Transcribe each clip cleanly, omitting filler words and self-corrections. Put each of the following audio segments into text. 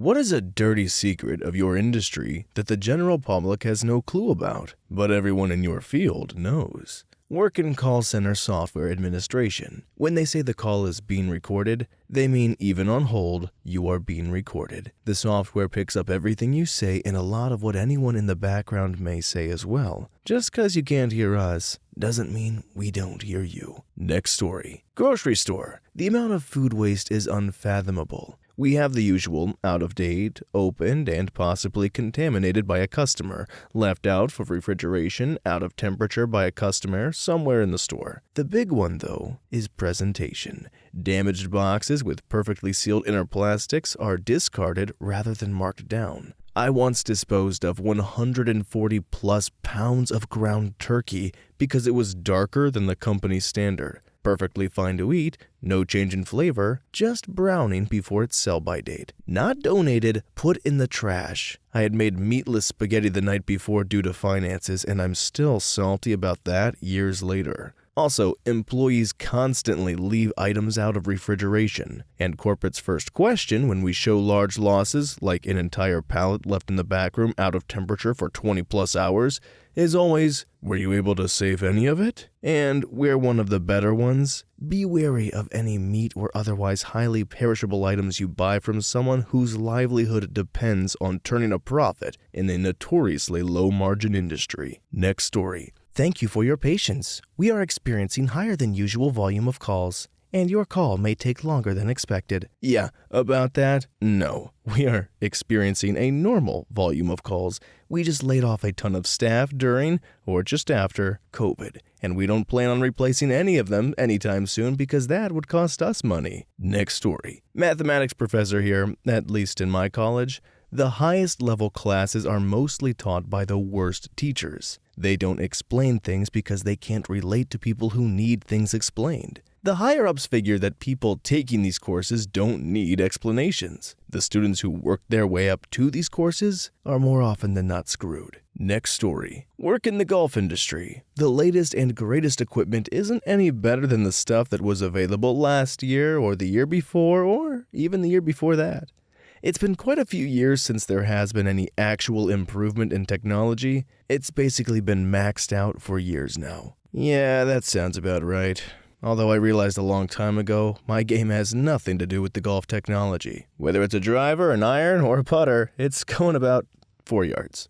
What is a dirty secret of your industry that the general public has no clue about, but everyone in your field knows? Work in call center software administration. When they say the call is being recorded, they mean even on hold, you are being recorded. The software picks up everything you say and a lot of what anyone in the background may say as well. Just because you can't hear us doesn't mean we don't hear you. Next story. Grocery store. The amount of food waste is unfathomable. We have the usual out-of-date, opened, and possibly contaminated by a customer, left out for refrigeration, out of temperature by a customer somewhere in the store. The big one, though, is presentation. Damaged boxes with perfectly sealed inner plastics are discarded rather than marked down. I once disposed of 140 plus pounds of ground turkey because it was darker than the company standard. Perfectly fine to eat, no change in flavor, just browning before its sell-by date. Not donated, put in the trash. I had made meatless spaghetti the night before due to finances, and I'm still salty about that years later. Also, employees constantly leave items out of refrigeration, and corporate's first question when we show large losses, like an entire pallet left in the back room out of temperature for 20 plus hours, is always, were you able to save any of it? And we're one of the better ones. Be wary of any meat or otherwise highly perishable items you buy from someone whose livelihood depends on turning a profit in a notoriously low-margin industry. Next story. Thank you for your patience. We are experiencing higher than usual volume of calls, and your call may take longer than expected. Yeah, about that, no. We are experiencing a normal volume of calls. We just laid off a ton of staff during or just after COVID, and we don't plan on replacing any of them anytime soon because that would cost us money. Next story. Mathematics professor here, at least in my college. The highest level classes are mostly taught by the worst teachers. They don't explain things because they can't relate to people who need things explained. The higher-ups figure that people taking these courses don't need explanations. The students who work their way up to these courses are more often than not screwed. Next story. Work in the golf industry. The latest and greatest equipment isn't any better than the stuff that was available last year or the year before or even the year before that. It's been quite a few years since there has been any actual improvement in technology. It's basically been maxed out for years now. Yeah, that sounds about right. Although I realized a long time ago, my game has nothing to do with the golf technology. Whether it's a driver, an iron, or a putter, it's going about 4 yards.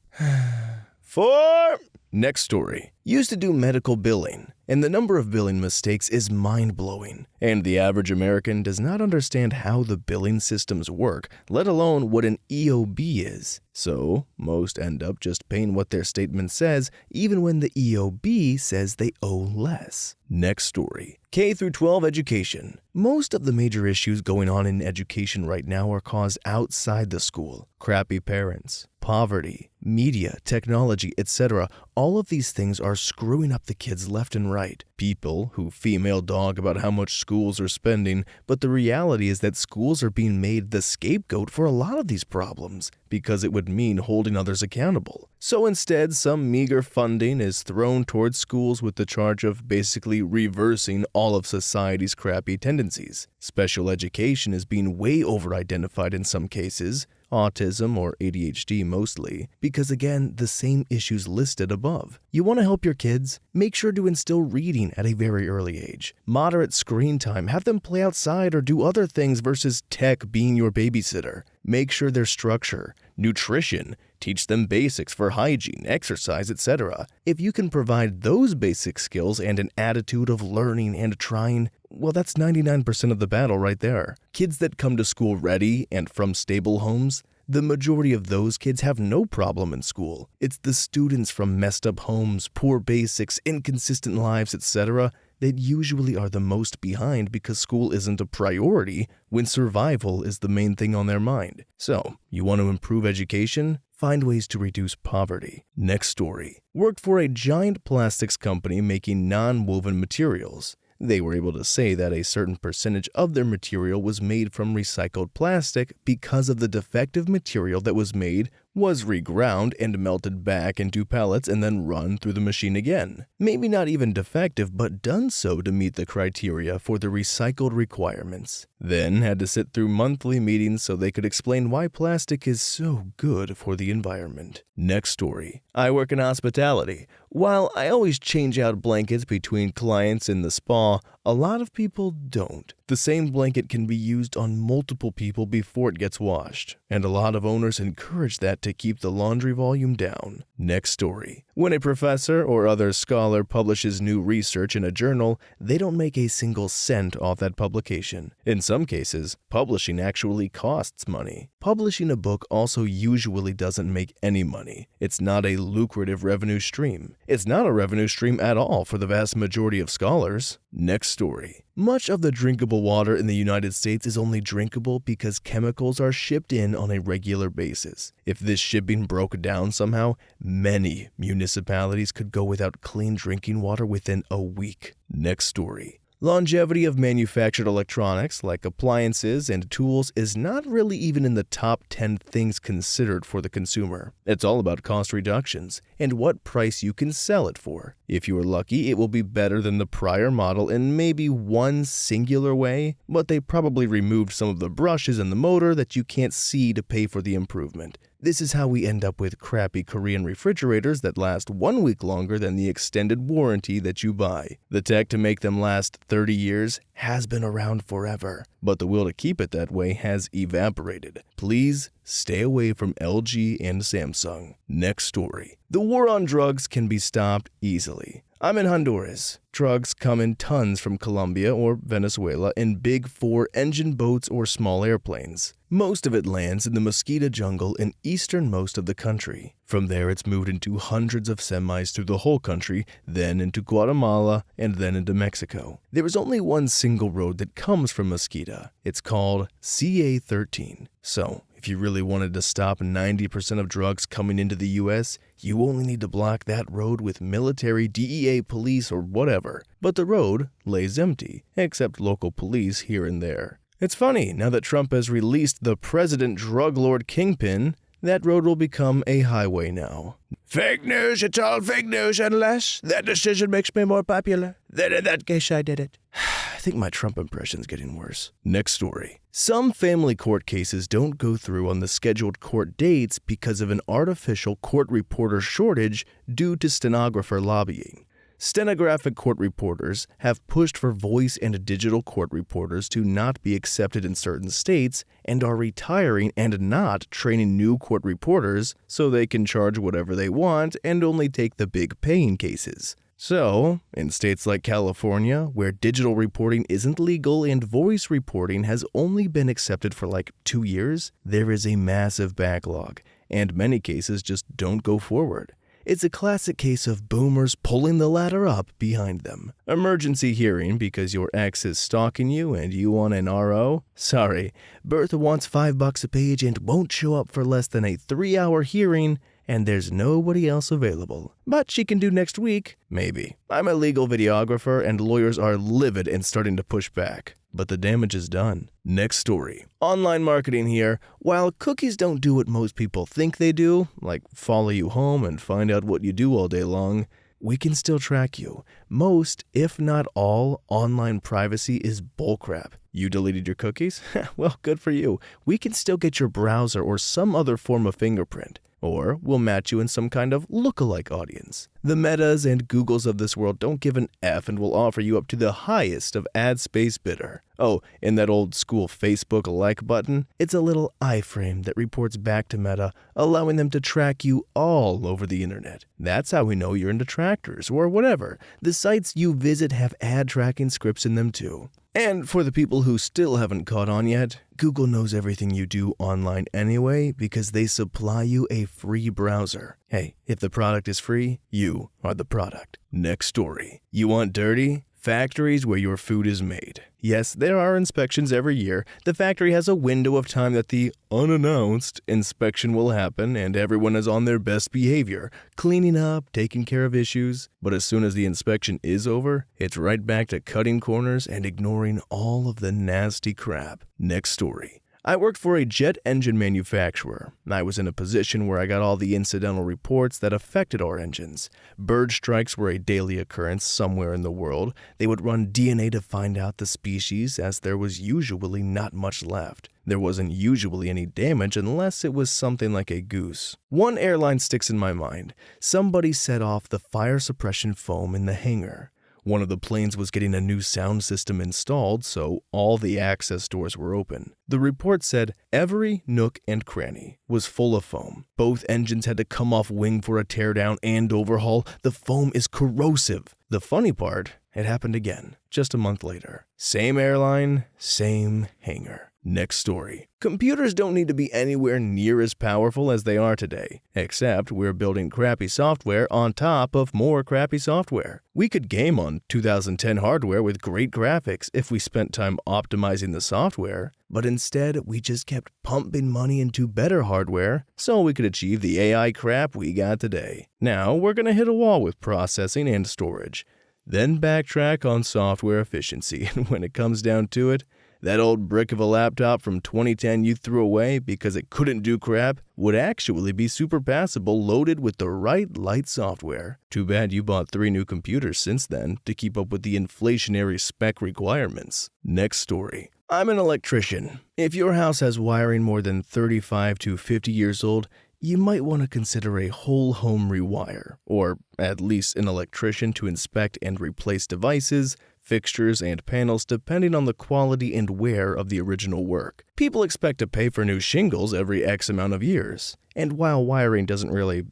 4! Next story. Used to do medical billing, and the number of billing mistakes is mind-blowing. And the average American does not understand how the billing systems work, let alone what an EOB is. So, most end up just paying what their statement says, even when the EOB says they owe less. Next story. K through 12 education. Most of the major issues going on in education right now are caused outside the school. Crappy parents, poverty, media, technology, etc. All of these things are screwing up the kids left and right. People who female dog about how much schools are spending, but the reality is that schools are being made the scapegoat for a lot of these problems because it would mean holding others accountable. So instead, some meager funding is thrown towards schools with the charge of basically reversing all of society's crappy tendencies. Special education is being way over-identified in some cases, autism or ADHD mostly, because again, the same issues listed above. You want to help your kids? Make sure to instill reading at a very early age. Moderate screen time, have them play outside or do other things versus tech being your babysitter. Make sure there's structure, nutrition, teach them basics for hygiene, exercise, etc. If you can provide those basic skills and an attitude of learning and trying, well, that's 99% of the battle right there. Kids that come to school ready and from stable homes, the majority of those kids have no problem in school. It's the students from messed up homes, poor basics, inconsistent lives, etc. that usually are the most behind because school isn't a priority when survival is the main thing on their mind. So, you want to improve education? Find ways to reduce poverty. Next story. Worked for a giant plastics company making non-woven materials. They were able to say that a certain percentage of their material was made from recycled plastic because of the defective material that was made was reground and melted back into pellets and then run through the machine again. Maybe not even defective, but done so to meet the criteria for the recycled requirements. Then had to sit through monthly meetings so they could explain why plastic is so good for the environment. Next story. I work in hospitality. While I always change out blankets between clients in the spa, a lot of people don't. The same blanket can be used on multiple people before it gets washed, and a lot of owners encourage that to keep the laundry volume down. Next story. When a professor or other scholar publishes new research in a journal, they don't make a single cent off that publication. In some cases, publishing actually costs money. Publishing a book also usually doesn't make any money. It's not a lucrative revenue stream. It's not a revenue stream at all for the vast majority of scholars. Next story. Much of the drinkable water in the United States is only drinkable because chemicals are shipped in on a regular basis. If this shipping broke down somehow, many municipalities could go without clean drinking water within a week. Next story. Longevity of manufactured electronics, like appliances and tools, is not really even in the top 10 things considered for the consumer. It's all about cost reductions and what price you can sell it for. If you are lucky, it will be better than the prior model in maybe one singular way, but they probably removed some of the brushes in the motor that you can't see to pay for the improvement. This is how we end up with crappy Korean refrigerators that last 1 week longer than the extended warranty that you buy. The tech to make them last 30 years has been around forever, but the will to keep it that way has evaporated. Please stay away from LG and Samsung. Next story. The war on drugs can be stopped easily. I'm in Honduras. Drugs come in tons from Colombia or Venezuela in big four-engine boats or small airplanes. Most of it lands in the Mosquito jungle in easternmost of the country. From there, it's moved into hundreds of semis through the whole country, then into Guatemala, and then into Mexico. There is only one single road that comes from Mosquito. It's called CA-13. So, if you really wanted to stop 90% of drugs coming into the U.S., you only need to block that road with military, DEA, police, or whatever. But the road lays empty, except local police here and there. It's funny, now that Trump has released the President Drug Lord Kingpin, that road will become a highway now. Fake news, it's all fake news unless that decision makes me more popular. Then in that case I did it. I think my Trump impression's getting worse. Next story. Some family court cases don't go through on the scheduled court dates because of an artificial court reporter shortage due to stenographer lobbying. Stenographic court reporters have pushed for voice and digital court reporters to not be accepted in certain states and are retiring and not training new court reporters so they can charge whatever they want and only take the big paying cases. So, in states like California, where digital reporting isn't legal and voice reporting has only been accepted for like 2 years, there is a massive backlog, and many cases just don't go forward. It's a classic case of boomers pulling the ladder up behind them. Emergency hearing because your ex is stalking you and you want an RO? Sorry, Bertha wants $5 a page and won't show up for less than a 3-hour hearing, and there's nobody else available. But she can do next week, maybe. I'm a legal videographer and lawyers are livid and starting to push back. But the damage is done. Next story. Online marketing here. While cookies don't do what most people think they do, like follow you home and find out what you do all day long, we can still track you. Most, if not all, online privacy is bullcrap. You deleted your cookies? Well, good for you. We can still get your browser or some other form of fingerprint. Or we'll match you in some kind of lookalike audience. The Metas and Googles of this world don't give an F and will offer you up to the highest of ad space bidder. Oh, and that old school Facebook like button? It's a little iframe that reports back to Meta, allowing them to track you all over the internet. That's how we know you're into tractors or whatever. The sites you visit have ad tracking scripts in them too. And for the people who still haven't caught on yet, Google knows everything you do online anyway because they supply you a free browser. Hey, if the product is free, you are the product. Next story. You want dirty? Factories where your food is made. Yes, there are inspections every year. The factory has a window of time that the unannounced inspection will happen and everyone is on their best behavior, cleaning up, taking care of issues. But as soon as the inspection is over, it's right back to cutting corners and ignoring all of the nasty crap. Next story. I worked for a jet engine manufacturer. I was in a position where I got all the incidental reports that affected our engines. Bird strikes were a daily occurrence somewhere in the world. They would run DNA to find out the species, as there was usually not much left. There wasn't usually any damage unless it was something like a goose. One airline sticks in my mind. Somebody set off the fire suppression foam in the hangar. One of the planes was getting a new sound system installed, so all the access doors were open. The report said every nook and cranny was full of foam. Both engines had to come off wing for a teardown and overhaul. The foam is corrosive. The funny part, it happened again, just a month later. Same airline, same hangar. Next story. Computers don't need to be anywhere near as powerful as they are today, except we're building crappy software on top of more crappy software. We could game on 2010 hardware with great graphics if we spent time optimizing the software, but instead we just kept pumping money into better hardware so we could achieve the AI crap we got today. Now we're gonna hit a wall with processing and storage, then backtrack on software efficiency, and when it comes down to it, that old brick of a laptop from 2010 you threw away because it couldn't do crap would actually be super passable loaded with the right light software. Too bad you bought 3 new computers since then to keep up with the inflationary spec requirements. Next story. I'm an electrician. If your house has wiring more than 35 to 50 years old, you might want to consider a whole home rewire, or at least an electrician to inspect and replace devices, fixtures, and panels depending on the quality and wear of the original work. People expect to pay for new shingles every X amount of years. And while wiring doesn't really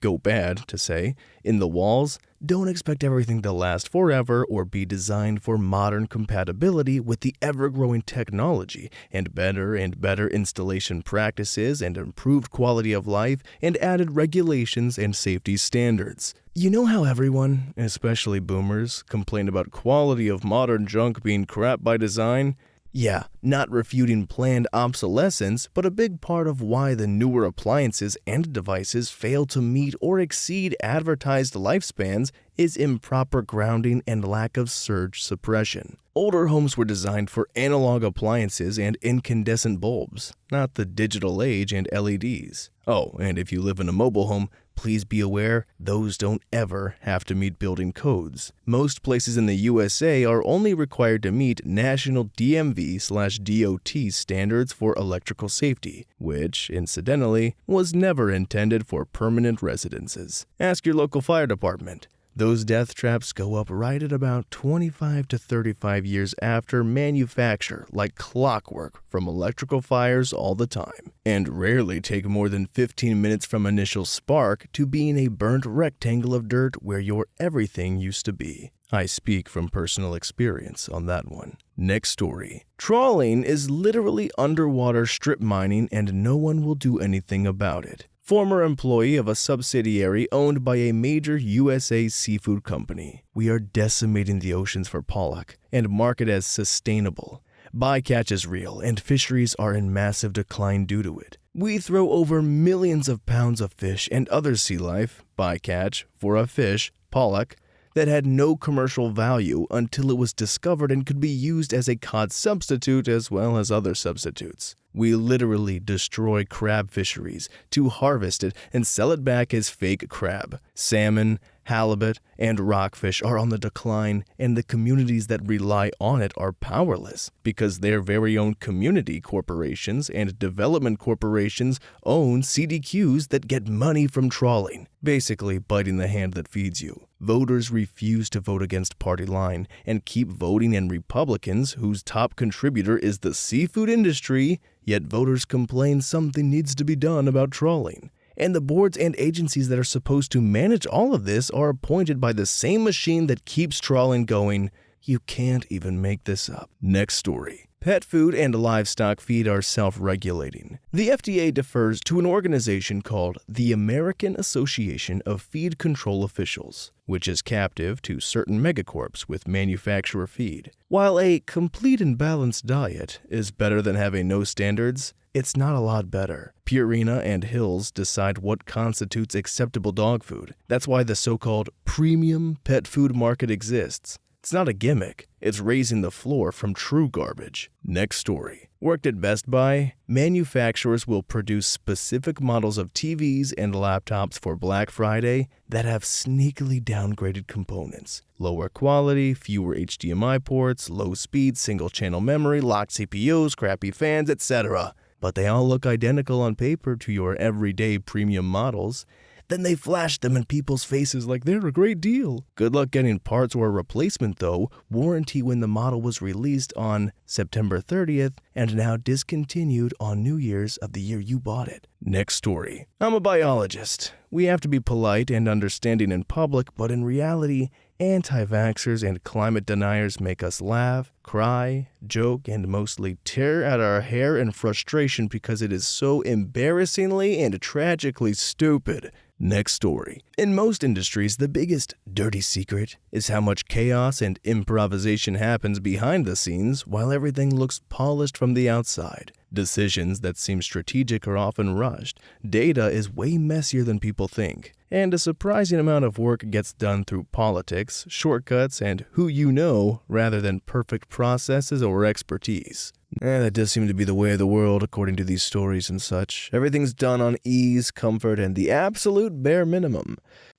go bad, to say, in the walls, don't expect everything to last forever or be designed for modern compatibility with the ever-growing technology and better installation practices and improved quality of life and added regulations and safety standards. You know how everyone, especially boomers, complain about quality of modern junk being crap by design? Yeah, not refuting planned obsolescence, but a big part of why the newer appliances and devices fail to meet or exceed advertised lifespans is improper grounding and lack of surge suppression. Older homes were designed for analog appliances and incandescent bulbs, not the digital age and LEDs. Oh, and if you live in a mobile home, please be aware those don't ever have to meet building codes. Most places in the USA are only required to meet national DMV/DOT standards for electrical safety, which, incidentally, was never intended for permanent residences. Ask your local fire department. Those death traps go up right at about 25 to 35 years after manufacture, like clockwork, from electrical fires all the time, and rarely take more than 15 minutes from initial spark to being a burnt rectangle of dirt where your everything used to be. I speak from personal experience on that one. Next story. Trawling is literally underwater strip mining and no one will do anything about it. Former employee of a subsidiary owned by a major USA seafood company. We are decimating the oceans for pollock and market as sustainable. Bycatch is real and fisheries are in massive decline due to it. We throw over millions of pounds of fish and other sea life, bycatch, for a fish, pollock, that had no commercial value until it was discovered and could be used as a cod substitute as well as other substitutes. We literally destroy crab fisheries to harvest it and sell it back as fake crab. Salmon, halibut, and rockfish are on the decline, and the communities that rely on it are powerless because their very own community corporations and development corporations own CDQs that get money from trawling, basically biting the hand that feeds you. Voters refuse to vote against party line and keep voting in Republicans whose top contributor is the seafood industry, yet voters complain something needs to be done about trawling. And the boards and agencies that are supposed to manage all of this are appointed by the same machine that keeps trawling going. You can't even make this up. Next story. Pet food and livestock feed are self-regulating. The FDA defers to an organization called the American Association of Feed Control Officials, which is captive to certain megacorps with manufacturer feed. While a complete and balanced diet is better than having no standards, it's not a lot better. Purina and Hills decide what constitutes acceptable dog food. That's why the so-called premium pet food market exists. It's not a gimmick. It's raising the floor from true garbage. Next story. Worked at Best Buy, manufacturers will produce specific models of TVs and laptops for Black Friday that have sneakily downgraded components. Lower quality, fewer HDMI ports, low speed, single-channel memory, locked CPUs, crappy fans, etc. But they all look identical on paper to your everyday premium models. Then they flash them in people's faces like they're a great deal. Good luck getting parts or a replacement though. Warranty when the model was released on September 30th and now discontinued on New Year's of the year you bought it. Next story. I'm a biologist. We have to be polite and understanding in public, but in reality, anti-vaxxers and climate deniers make us laugh, cry, joke, and mostly tear at our hair in frustration because it is so embarrassingly and tragically stupid. Next story. In most industries, the biggest dirty secret is how much chaos and improvisation happens behind the scenes while everything looks polished from the outside. Decisions that seem strategic are often rushed. Data is way messier than people think. And a surprising amount of work gets done through politics, shortcuts, and who you know rather than perfect processes or expertise. That does seem to be the way of the world according to these stories and such. Everything's done on ease, comfort, and the absolute bare minimum.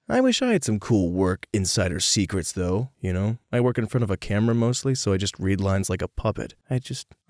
I wish I had some cool work insider secrets though, I work in front of a camera mostly, so I just read lines like a puppet. I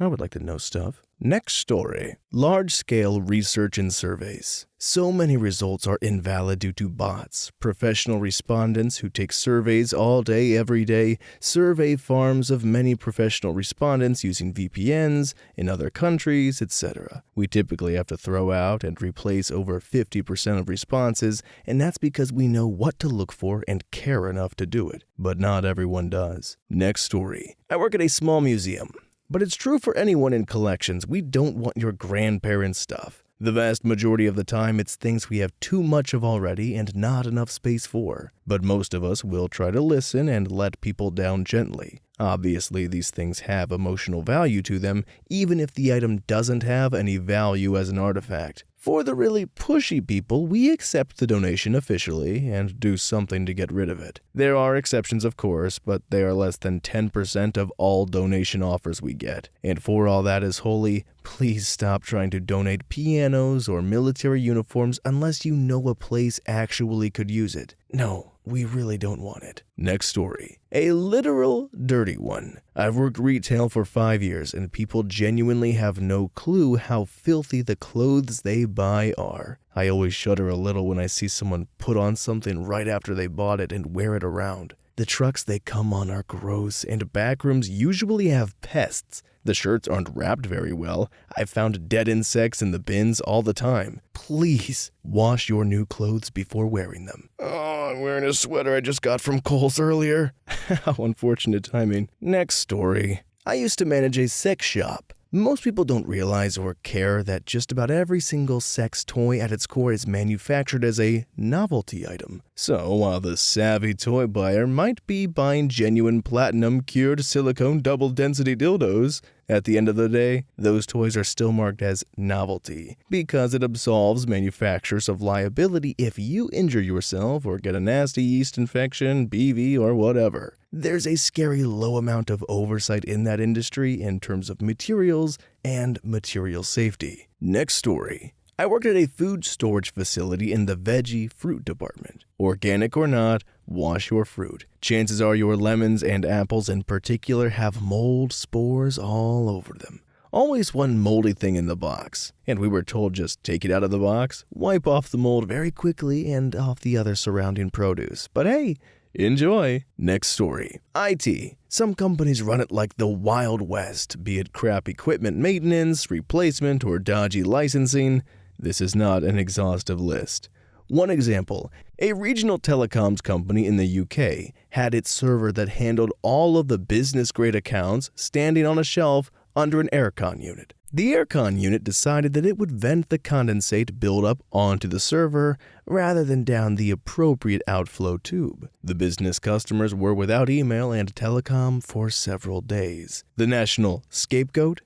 would like to know stuff. Next story. Large-scale research and surveys. So many results are invalid due to bots, professional respondents who take surveys all day, every day, survey farms of many professional respondents using VPNs in other countries, etc. We typically have to throw out and replace over 50% of responses, and that's because we know what to look for and care enough to do it. But not everyone does. Next story. I work at a small museum. But it's true for anyone in collections, we don't want your grandparents' stuff. The vast majority of the time, it's things we have too much of already and not enough space for. But most of us will try to listen and let people down gently. Obviously, these things have emotional value to them, even if the item doesn't have any value as an artifact. For the really pushy people, we accept the donation officially and do something to get rid of it. There are exceptions, of course, but they are less than 10% of all donation offers we get. And for all that is holy, please stop trying to donate pianos or military uniforms unless you know a place actually could use it. No. We really don't want it. Next story. A literal dirty one. I've worked retail for 5 years and people genuinely have no clue how filthy the clothes they buy are. I always shudder a little when I see someone put on something right after they bought it and wear it around. The trucks they come on are gross, and backrooms usually have pests. The shirts aren't wrapped very well. I've found dead insects in the bins all the time. Please wash your new clothes before wearing them. Oh, I'm wearing a sweater I just got from Kohl's earlier. How unfortunate timing. Next story. I used to manage a sex shop. Most people don't realize or care that just about every single sex toy at its core is manufactured as a novelty item. So while the savvy toy buyer might be buying genuine platinum-cured silicone double-density dildos, at the end of the day, those toys are still marked as novelty because it absolves manufacturers of liability if you injure yourself or get a nasty yeast infection, BV, or whatever. There's a scary low amount of oversight in that industry in terms of materials and material safety. Next story. I worked at a food storage facility in the veggie fruit department. Organic or not, wash your fruit. Chances are your lemons and apples in particular have mold spores all over them. Always one moldy thing in the box. And we were told just take it out of the box, wipe off the mold very quickly and off the other surrounding produce. But hey, enjoy. Next story. IT. Some companies run it like the Wild West, be it crap equipment maintenance, replacement, or dodgy licensing. This is not an exhaustive list. One example, a regional telecoms company in the UK had its server that handled all of the business-grade accounts standing on a shelf under an aircon unit. The aircon unit decided that it would vent the condensate buildup onto the server rather than down the appropriate outflow tube. The business customers were without email and telecom for several days. The national scapegoat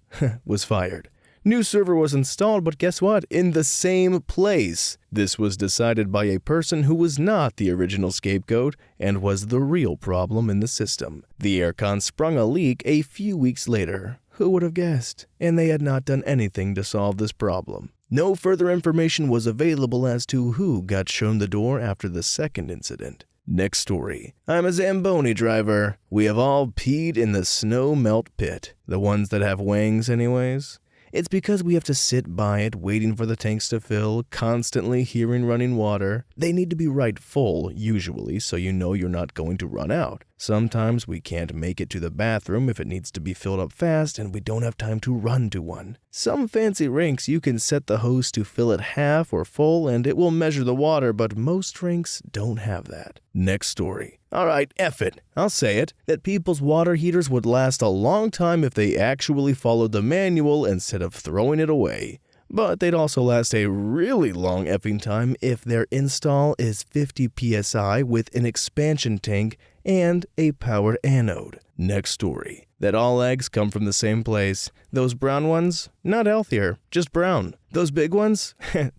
was fired. New server was installed, but guess what? In the same place. This was decided by a person who was not the original scapegoat and was the real problem in the system. The aircon sprung a leak a few weeks later. Who would have guessed? And they had not done anything to solve this problem. No further information was available as to who got shown the door after the second incident. Next story. I'm a Zamboni driver. We have all peed in the snow melt pit. The ones that have wings anyways. It's because we have to sit by it waiting for the tanks to fill, constantly hearing running water. They need to be right full, usually, so you know you're not going to run out. Sometimes we can't make it to the bathroom if it needs to be filled up fast and we don't have time to run to one. Some fancy rinks you can set the hose to fill it half or full and it will measure the water, but most rinks don't have that. Next story. Alright, F it. I'll say it, that people's water heaters would last a long time if they actually followed the manual instead of throwing it away. But they'd also last a really long effing time if their install is 50 psi with an expansion tank and a powered anode. Next story. That all eggs come from the same place. Those brown ones, not healthier, just brown. Those big ones,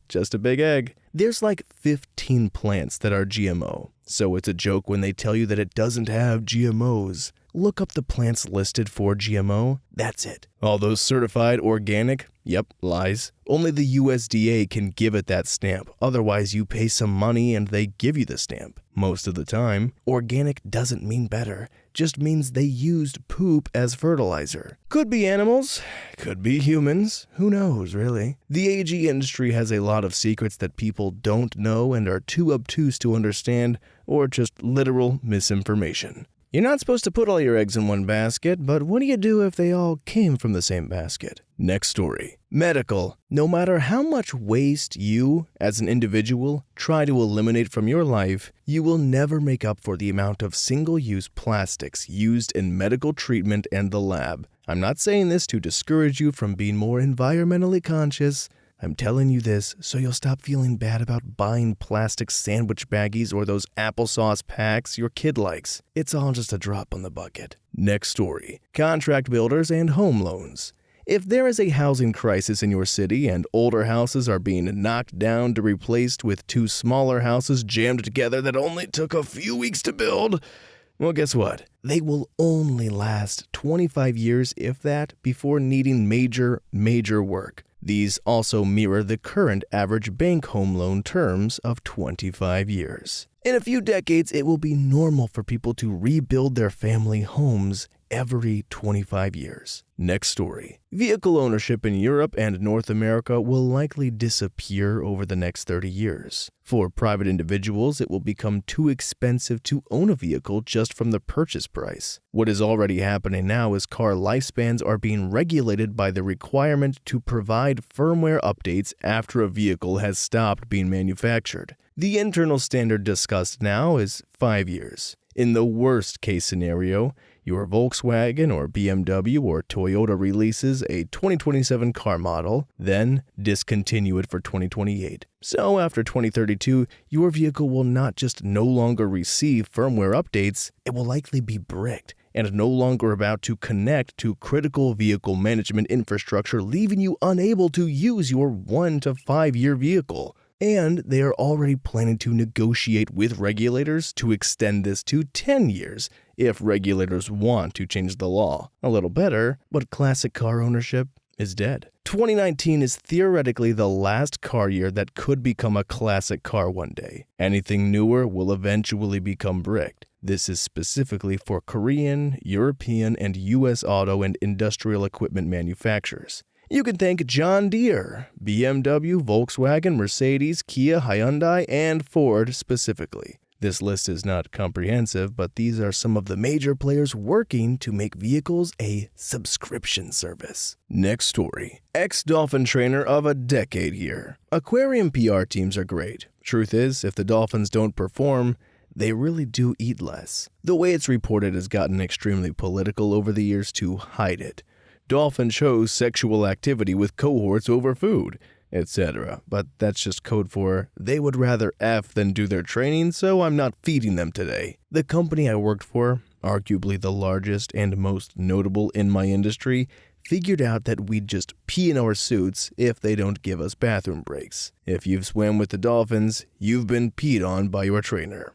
just a big egg. There's like 15 plants that are GMO, so it's a joke when they tell you that it doesn't have GMOs. Look up the plants listed for GMO, that's it. All those certified organic, yep, lies. Only the USDA can give it that stamp, otherwise you pay some money and they give you the stamp. Most of the time, organic doesn't mean better, just means they used poop as fertilizer. Could be animals, could be humans, who knows really. The AG industry has a lot of secrets that people don't know and are too obtuse to understand, or just literal misinformation. You're not supposed to put all your eggs in one basket, but what do you do if they all came from the same basket? Next story. Medical. No matter how much waste you, as an individual, try to eliminate from your life, you will never make up for the amount of single-use plastics used in medical treatment and the lab. I'm not saying this to discourage you from being more environmentally conscious. I'm telling you this so you'll stop feeling bad about buying plastic sandwich baggies or those applesauce packs your kid likes. It's all just a drop on the bucket. Next story. Contract builders and home loans. If there is a housing crisis in your city and older houses are being knocked down to be replaced with two smaller houses jammed together that only took a few weeks to build, well, guess what? They will only last 25 years, if that, before needing major work. These also mirror the current average bank home loan terms of 25 years. In a few decades, it will be normal for people to rebuild their family homes every 25 years. Next story. Vehicle ownership in Europe and North America will likely disappear over the next 30 years. For private individuals, it will become too expensive to own a vehicle just from the purchase price. What is already happening now is car lifespans are being regulated by the requirement to provide firmware updates after a vehicle has stopped being manufactured. The internal standard discussed now is 5 years. In the worst case scenario, your Volkswagen or BMW or Toyota releases a 2027 car model, then discontinue it for 2028. So after 2032, your vehicle will not just no longer receive firmware updates, it will likely be bricked and no longer about to connect to critical vehicle management infrastructure, leaving you unable to use your 1 to 5 year vehicle. And they are already planning to negotiate with regulators to extend this to 10 years if regulators want to change the law. A little better, but classic car ownership is dead. 2019 is theoretically the last car year that could become a classic car one day. Anything newer will eventually become bricked. This is specifically for Korean, European, and US auto and industrial equipment manufacturers. You can thank John Deere, BMW, Volkswagen, Mercedes, Kia, Hyundai, and Ford specifically. This list is not comprehensive, but these are some of the major players working to make vehicles a subscription service. Next story. Ex-dolphin trainer of a decade here. Aquarium PR teams are great. Truth is, if the dolphins don't perform, they really do eat less. The way it's reported has gotten extremely political over the years to hide it. Dolphin shows sexual activity with cohorts over food, etc. But that's just code for, they would rather F than do their training, so I'm not feeding them today. The company I worked for, arguably the largest and most notable in my industry, figured out that we'd just pee in our suits if they don't give us bathroom breaks. If you've swam with the dolphins, you've been peed on by your trainer.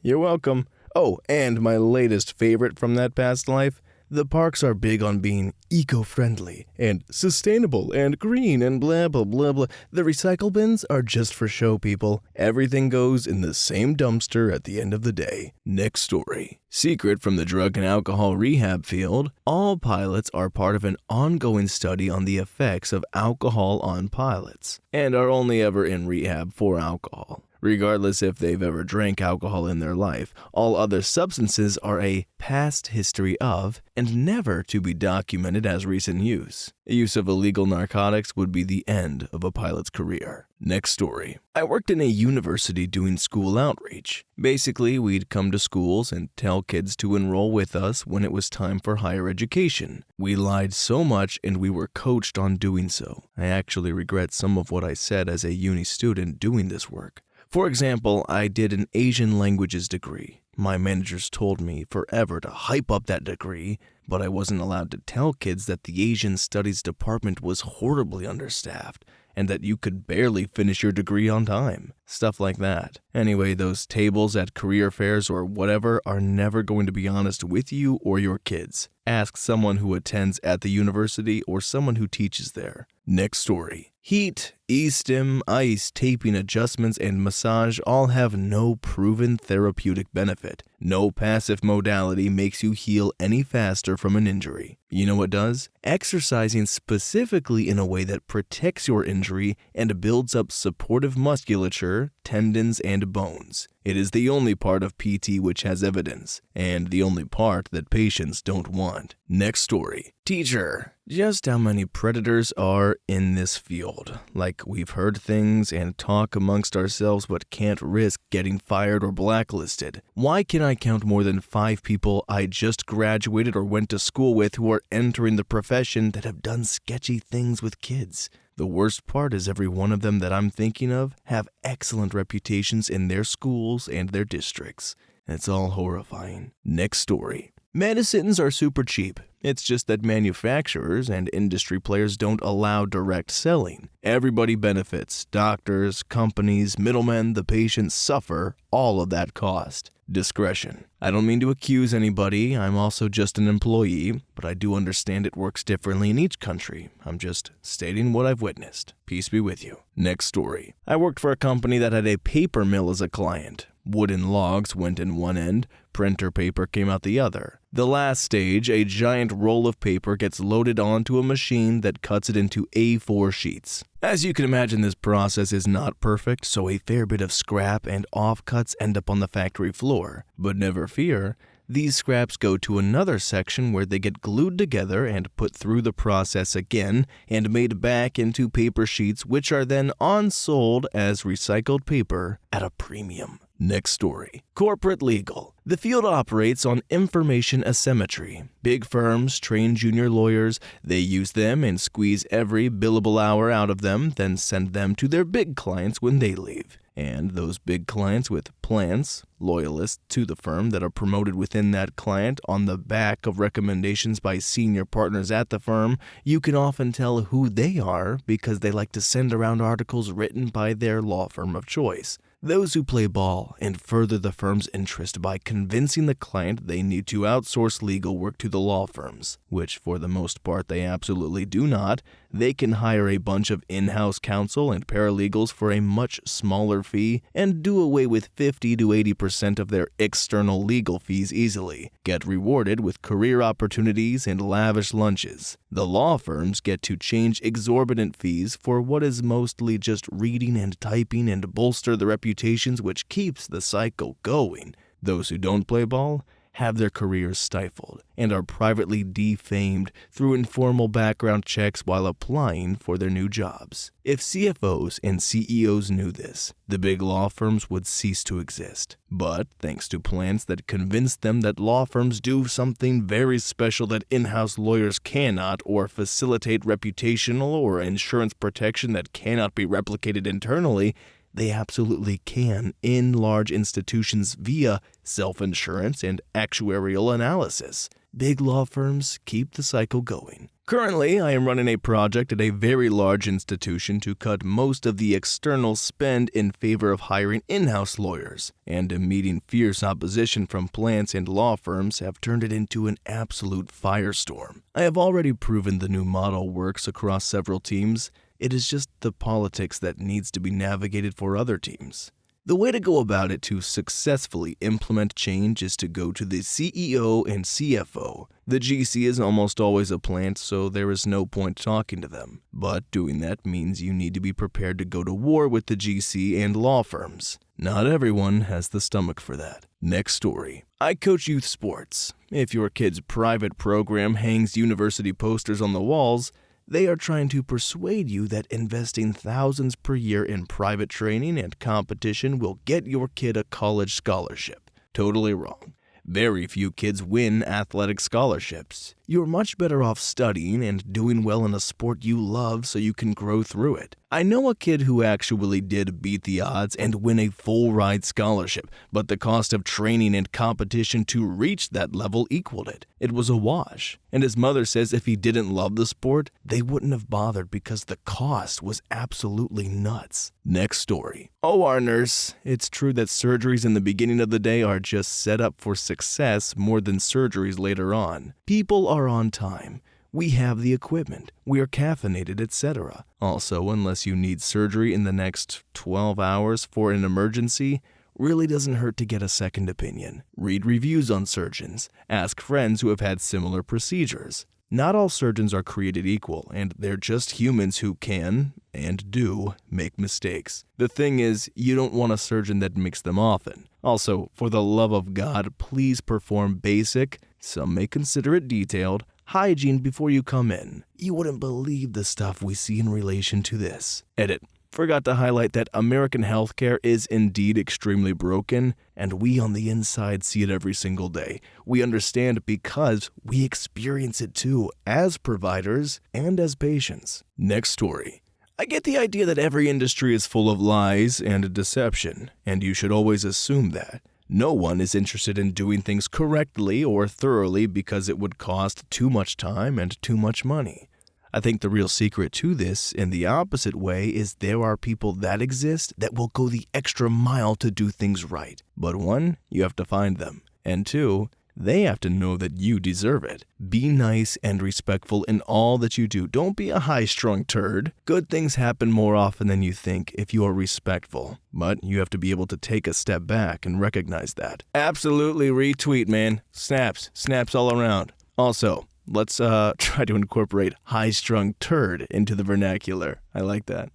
You're welcome. Oh, and my latest favorite from that past life, the parks are big on being eco-friendly and sustainable and green and blah blah blah blah. The recycle bins are just for show, people. Everything goes in the same dumpster at the end of the day. Next story. Secret from the drug and alcohol rehab field, all pilots are part of an ongoing study on the effects of alcohol on pilots and are only ever in rehab for alcohol. Regardless if they've ever drank alcohol in their life, all other substances are a past history of and never to be documented as recent use. Use of illegal narcotics would be the end of a pilot's career. Next story. I worked in a university doing school outreach. Basically, we'd come to schools and tell kids to enroll with us when it was time for higher education. We lied so much and we were coached on doing so. I actually regret some of what I said as a uni student doing this work. For example, I did an Asian languages degree. My managers told me forever to hype up that degree, but I wasn't allowed to tell kids that the Asian Studies department was horribly understaffed and that you could barely finish your degree on time. Stuff like that. Anyway, those tables at career fairs or whatever are never going to be honest with you or your kids. Ask someone who attends at the university or someone who teaches there. Next story. Heat, e-stim, ice, taping adjustments, and massage all have no proven therapeutic benefit. No passive modality makes you heal any faster from an injury. You know what does? Exercising specifically in a way that protects your injury and builds up supportive musculature, tendons, and bones. It is the only part of PT which has evidence, and the only part that patients don't want. Next story. Teacher, just how many predators are in this field? Like, we've heard things and talk amongst ourselves but can't risk getting fired or blacklisted. Why can I count more than 5 people I just graduated or went to school with who are entering the profession that have done sketchy things with kids? The worst part is every one of them that I'm thinking of have excellent reputations in their schools and their districts. It's all horrifying. Next story. Medicines are super cheap. It's just that manufacturers and industry players don't allow direct selling. Everybody benefits. Doctors, companies, middlemen, the patients suffer all of that cost. Discretion. I don't mean to accuse anybody. I'm also just an employee, but I do understand it works differently in each country. I'm just stating what I've witnessed. Peace be with you. Next story. I worked for a company that had a paper mill as a client. Wooden logs went in one end, printer paper came out the other. The last stage, a giant roll of paper gets loaded onto a machine that cuts it into A4 sheets. As you can imagine, this process is not perfect, so a fair bit of scrap and offcuts end up on the factory floor. But never fear, these scraps go to another section where they get glued together and put through the process again and made back into paper sheets, which are then on-sold as recycled paper at a premium. Next story. Corporate legal. The field operates on information asymmetry. Big firms train junior lawyers, they use them and squeeze every billable hour out of them, then send them to their big clients when they leave. And those big clients with plants, loyalists to the firm that are promoted within that client on the back of recommendations by senior partners at the firm, you can often tell who they are because they like to send around articles written by their law firm of choice. Those who play ball and further the firm's interest by convincing the client they need to outsource legal work to the law firms, which for the most part they absolutely do not. They can hire a bunch of in-house counsel and paralegals for a much smaller fee and do away with 50 to 80% of their external legal fees easily, get rewarded with career opportunities and lavish lunches. The law firms get to change exorbitant fees for what is mostly just reading and typing and bolster the reputations, which keeps the cycle going. Those who don't play ball have their careers stifled and are privately defamed through informal background checks while applying for their new jobs. If CFOs and CEOs knew this, the big law firms would cease to exist. But thanks to plans that convince them that law firms do something very special that in-house lawyers cannot, or facilitate reputational or insurance protection that cannot be replicated internally, they absolutely can in large institutions via self-insurance and actuarial analysis. Big law firms keep the cycle going. Currently, I am running a project at a very large institution to cut most of the external spend in favor of hiring in-house lawyers, and meeting fierce opposition from plants and law firms have turned it into an absolute firestorm. I have already proven the new model works across several teams. It is just the politics that needs to be navigated for other teams. The way to go about it to successfully implement change is to go to the CEO and CFO. The GC is almost always a plant, so there is no point talking to them. But doing that means you need to be prepared to go to war with the GC and law firms. Not everyone has the stomach for that. Next story. I coach youth sports. If your kid's private program hangs university posters on the walls, they are trying to persuade you that investing thousands per year in private training and competition will get your kid a college scholarship. Totally wrong. Very few kids win athletic scholarships. You're much better off studying and doing well in a sport you love so you can grow through it. I know a kid who actually did beat the odds and win a full-ride scholarship, but the cost of training and competition to reach that level equaled it. It was a wash. And his mother says if he didn't love the sport, they wouldn't have bothered because the cost was absolutely nuts. Next story. Oh, our nurse. It's true that surgeries in the beginning of the day are just set up for success more than surgeries later on. People are on time. We have the equipment. We are caffeinated, etc. Also, unless you need surgery in the next 12 hours for an emergency, really doesn't hurt to get a second opinion. Read reviews on surgeons. Ask friends who have had similar procedures. Not all surgeons are created equal, and they're just humans who can, and do, make mistakes. The thing is, you don't want a surgeon that makes them often. Also, for the love of God, please perform basic, some may consider it detailed, hygiene before you come in. You wouldn't believe the stuff we see in relation to this. Edit. Forgot to highlight that American healthcare is indeed extremely broken, and we on the inside see it every single day. We understand because we experience it too, as providers and as patients. Next story. I get the idea that every industry is full of lies and deception, and you should always assume that. No one is interested in doing things correctly or thoroughly because it would cost too much time and too much money. I think the real secret to this, in the opposite way, is there are people that exist that will go the extra mile to do things right. But one, you have to find them. And two, they have to know that you deserve it. Be nice and respectful in all that you do. Don't be a high-strung turd. Good things happen more often than you think if you are respectful. But you have to be able to take a step back and recognize that. Absolutely retweet, man. Snaps all around. Also, let's try to incorporate high-strung turd into the vernacular. I like that.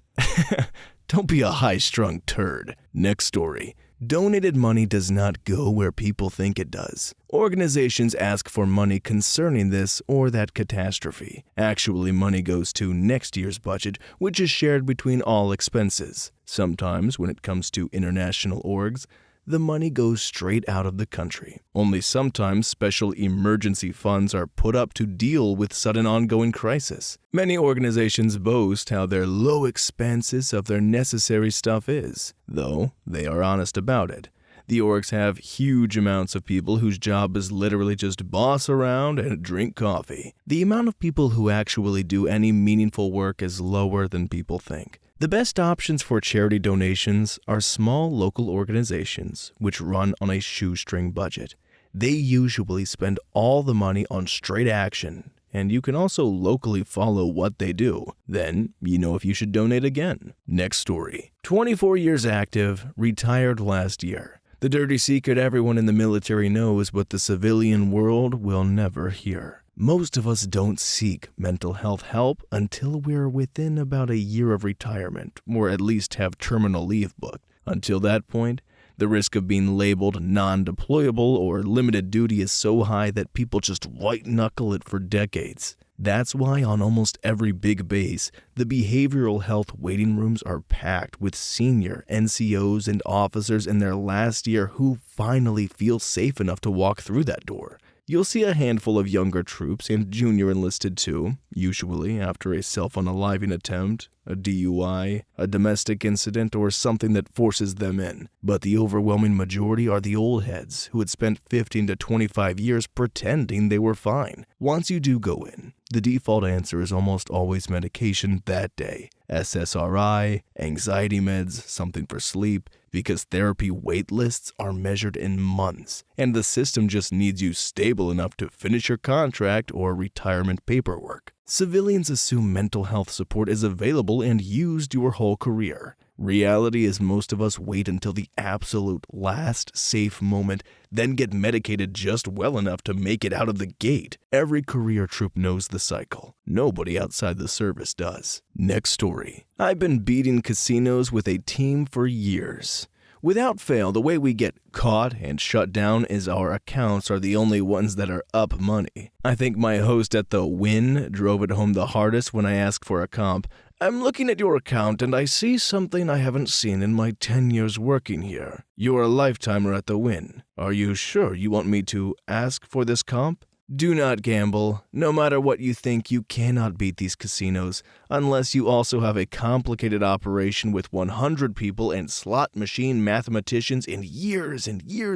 Don't be a high-strung turd. Next story. Donated money does not go where people think it does. Organizations ask for money concerning this or that catastrophe. Actually, money goes to next year's budget, which is shared between all expenses. Sometimes, when it comes to international orgs, the money goes straight out of the country. Only sometimes special emergency funds are put up to deal with sudden ongoing crisis. Many organizations boast how their low expenses of their necessary stuff is, though they are honest about it. The orgs have huge amounts of people whose job is literally just boss around and drink coffee. The amount of people who actually do any meaningful work is lower than people think. The best options for charity donations are small local organizations which run on a shoestring budget. They usually spend all the money on straight action, and you can also locally follow what they do. Then you know if you should donate again. Next story. 24 years active, retired last year. The dirty secret everyone in the military knows, but the civilian world will never hear. Most of us don't seek mental health help until we're within about a year of retirement, or at least have terminal leave booked. Until that point, the risk of being labeled non-deployable or limited duty is so high that people just white-knuckle it for decades. That's why on almost every big base, the behavioral health waiting rooms are packed with senior NCOs and officers in their last year who finally feel safe enough to walk through that door. You'll see a handful of younger troops and junior enlisted too, usually after a self-unaliving attempt, a DUI, a domestic incident, or something that forces them in. But the overwhelming majority are the old heads who had spent 15 to 25 years pretending they were fine. Once you do go in, the default answer is almost always medication that day. SSRI, anxiety meds, something for sleep, because therapy wait lists are measured in months, and the system just needs you stable enough to finish your contract or retirement paperwork. Civilians assume mental health support is available and used your whole career. Reality is most of us wait until the absolute last safe moment, then get medicated just well enough to make it out of the gate. Every career troop knows the cycle. Nobody outside the service does. Next story. I've been beating casinos with a team for years. Without fail, the way we get caught and shut down is our accounts are the only ones that are up money. I think my host at the Win drove it home the hardest when I asked for a comp. I'm looking at your account and I see something I haven't seen in my 10 years working here. You're a lifetimer at the Win. Are you sure you want me to ask for this comp? Do not gamble. No matter what you think, you cannot beat these casinos unless you also have a complicated operation with 100 people and slot machine mathematicians and years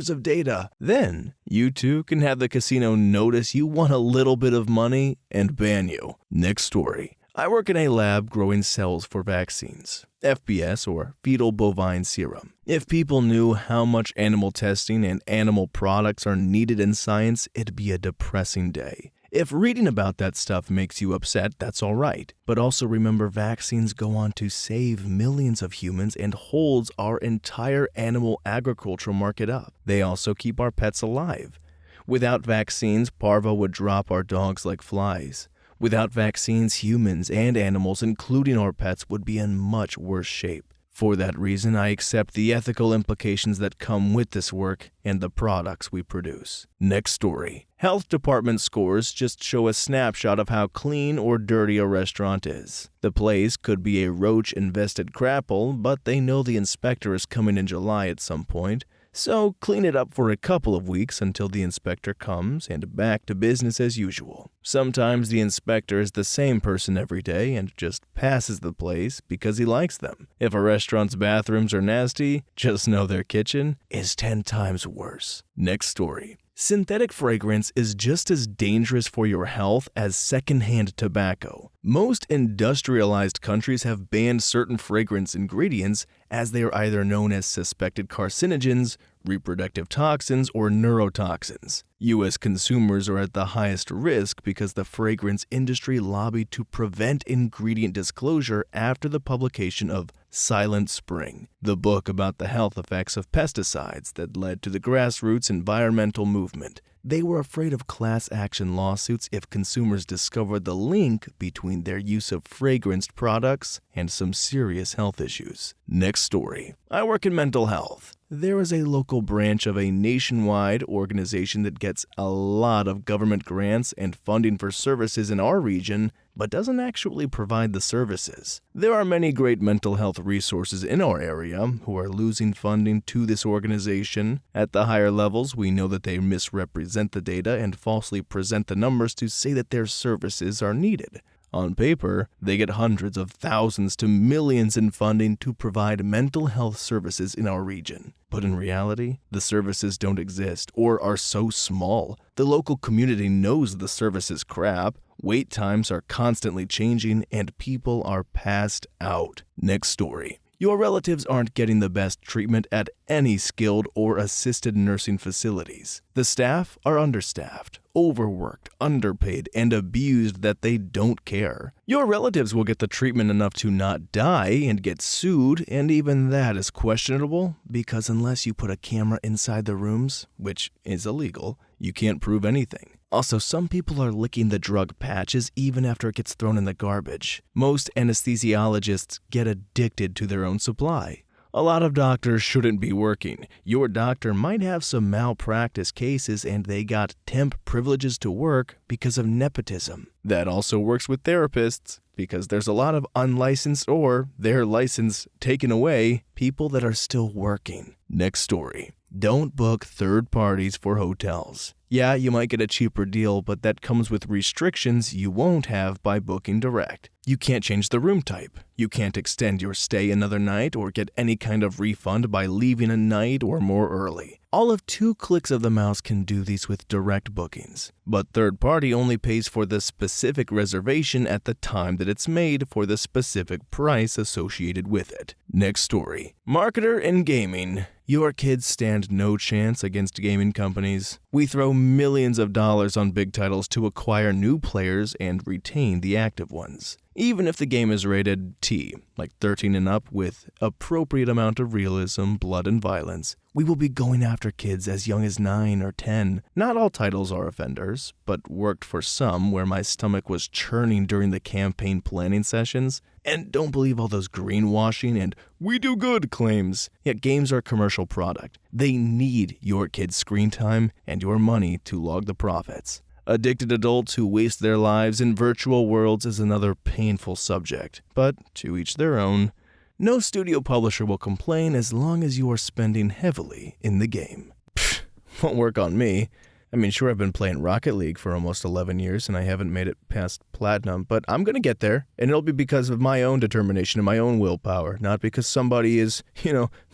of data. Then, you too can have the casino notice you want a little bit of money and ban you. Next story. I work in a lab growing cells for vaccines, FBS or fetal bovine serum. If people knew how much animal testing and animal products are needed in science, it'd be a depressing day. If reading about that stuff makes you upset, that's all right. But also remember, vaccines go on to save millions of humans and holds our entire animal agriculture market up. They also keep our pets alive. Without vaccines, parvo would drop our dogs like flies. Without vaccines, humans and animals, including our pets, would be in much worse shape. For that reason, I accept the ethical implications that come with this work and the products we produce. Next story. Health department scores just show a snapshot of how clean or dirty a restaurant is. The place could be a roach-infested crapple, but they know the inspector is coming in July at some point. So clean it up for a couple of weeks until the inspector comes and back to business as usual. Sometimes the inspector is the same person every day and just passes the place because he likes them. If a restaurant's bathrooms are nasty, just know their kitchen is 10 times worse. Next story. Synthetic fragrance is just as dangerous for your health as secondhand tobacco. Most industrialized countries have banned certain fragrance ingredients as they are either known as suspected carcinogens, reproductive toxins, or neurotoxins. U.S. consumers are at the highest risk because the fragrance industry lobbied to prevent ingredient disclosure after the publication of Silent Spring, the book about the health effects of pesticides that led to the grassroots environmental movement. They were afraid of class action lawsuits if consumers discovered the link between their use of fragranced products and some serious health issues. Next story. I work in mental health. There is a local branch of a nationwide organization that gets a lot of government grants and funding for services in our region, but doesn't actually provide the services. There are many great mental health resources in our area who are losing funding to this organization. At the higher levels, we know that they misrepresent the data and falsely present the numbers to say that their services are needed. On paper, they get hundreds of thousands to millions in funding to provide mental health services in our region. But in reality, the services don't exist or are so small. The local community knows the service is crap, wait times are constantly changing, and people are passed out. Next story. Your relatives aren't getting the best treatment at any skilled or assisted nursing facilities. The staff are understaffed, overworked, underpaid, and abused that they don't care. Your relatives will get the treatment enough to not die and get sued, and even that is questionable because unless you put a camera inside the rooms, which is illegal, you can't prove anything. Also, some people are licking the drug patches even after it gets thrown in the garbage. Most anesthesiologists get addicted to their own supply. A lot of doctors shouldn't be working. Your doctor might have some malpractice cases and they got temp privileges to work because of nepotism. That also works with therapists because there's a lot of unlicensed or their license taken away people that are still working. Next story. Don't book third parties for hotels. Yeah, you might get a cheaper deal, but that comes with restrictions you won't have by booking direct. You can't change the room type. You can't extend your stay another night or get any kind of refund by leaving a night or more early. All of 2 clicks of the mouse can do these with direct bookings. But third party only pays for the specific reservation at the time that it's made for the specific price associated with it. Next story. Marketer in gaming. Your kids stand no chance against gaming companies. We throw millions of dollars on big titles to acquire new players and retain the active ones. Even if the game is rated T, like 13 and up with appropriate amount of realism, blood, and violence, we will be going after kids as young as 9 or 10. Not all titles are offenders, but worked for some where my stomach was churning during the campaign planning sessions. And don't believe all those greenwashing and "we do good" claims. Yet games are a commercial product. They need your kids' screen time and your money to log the profits. Addicted adults who waste their lives in virtual worlds is another painful subject, but to each their own. No studio publisher will complain as long as you are spending heavily in the game. Pfft, won't work on me. I mean, sure, I've been playing Rocket League for almost 11 years and I haven't made it past platinum, but I'm going to get there, and it'll be because of my own determination and my own willpower, not because somebody is,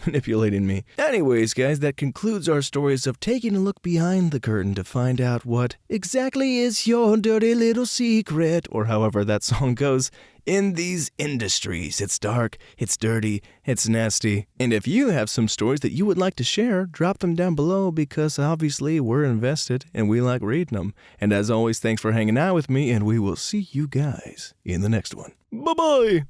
manipulating me. Anyways, guys, that concludes our stories of taking a look behind the curtain to find out what exactly is your dirty little secret, or however that song goes, in these industries. It's dark, it's dirty, it's nasty. And if you have some stories that you would like to share, drop them down below because obviously we're invested and we like reading them. And as always, thanks for hanging out with me, and we will see you guys in the next one. Bye-bye!